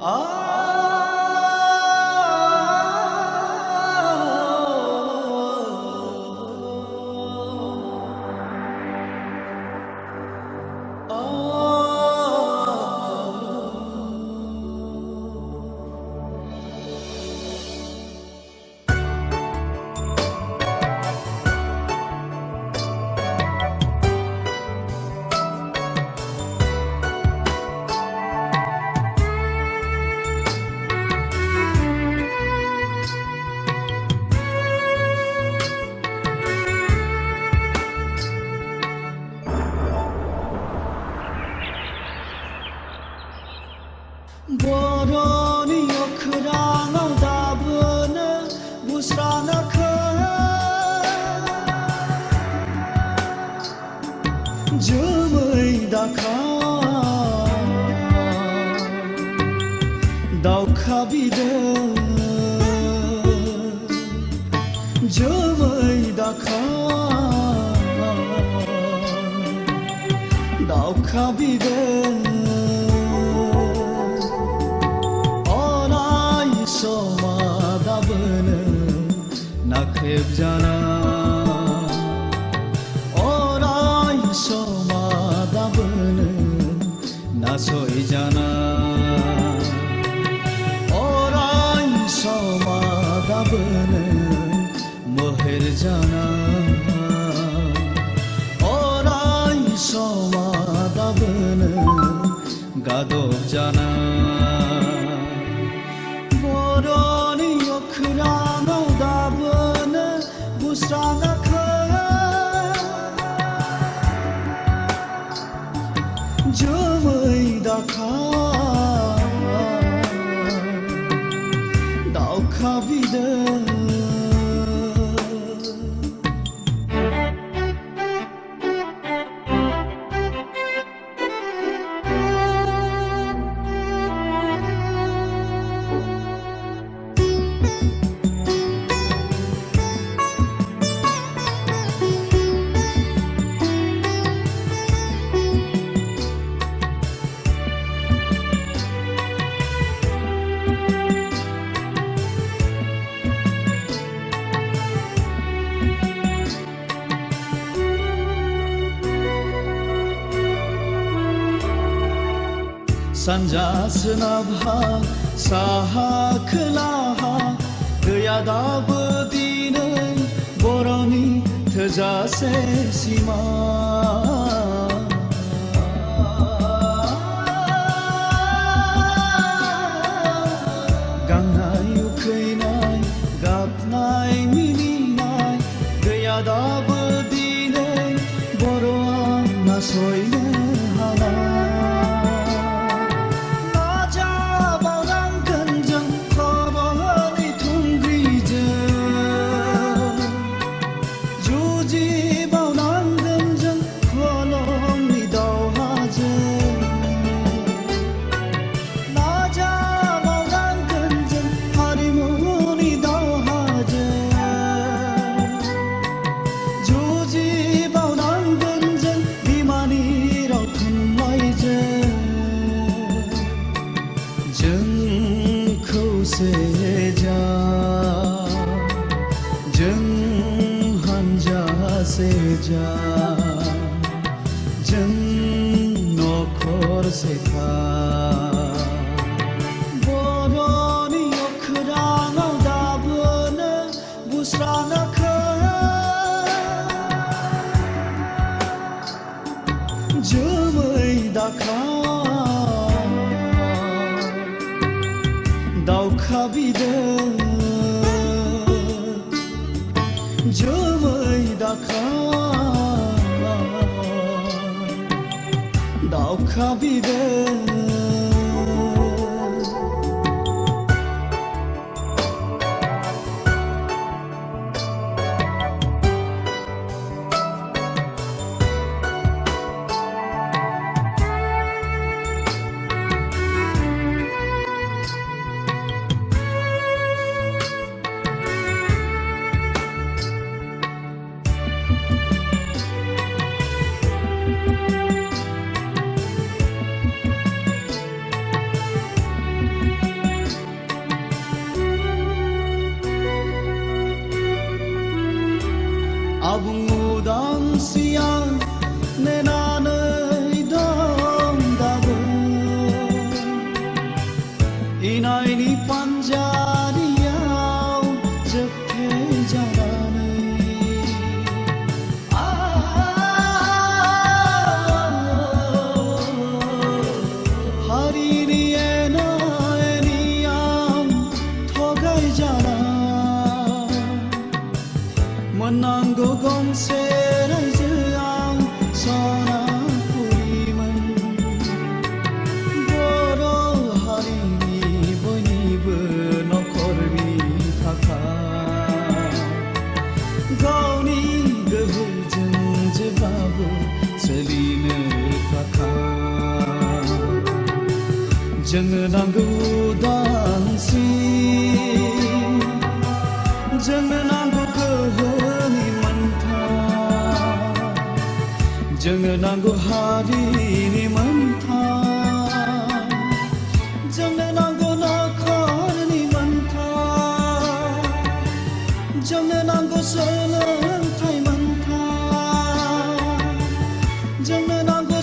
Boroni okrana dabını busrana Jumai daka Dauka bide Jumai daka Dauka bide Nakheb jana orai somadabun nasoi jana orai somadabun moher jana orai somadabun gadob jana boroni okhrana dabını busrana Jumai daka Dauka bide Sanjasnabha saha khalaha Yadabu dinai boroni thajase sima Gangnai ukhainai gapnai mininai Yadabu dinai boroa nasoine hala Seja jeng nokor seka boroni okhrana dabını busrana Jumai daka Dauka bide Jumai daka Dauka bide Lुबैनायनि पान्जारियाव जोबथेजानानै हारिनि एना एनियाव थगायजाना मोननांगौ गंसे रायजोआव सनापुरिमोन बर' हारिनि बयनिबो नखरनि थाखाय गावनि गोहोजों जेब्लाबो सोलिनो थाखाय जोंनो नांगौ उदांस्रि जोंनो नांगौ गोहोनि मोन्थाय जोंनो नांगौ हारिनि मोन्थाय जोंनो नांगौ नखरनि मोन्थाय जोंनो नांगौ सोलोंथाइ मोन्थाय जोंनो नांगौ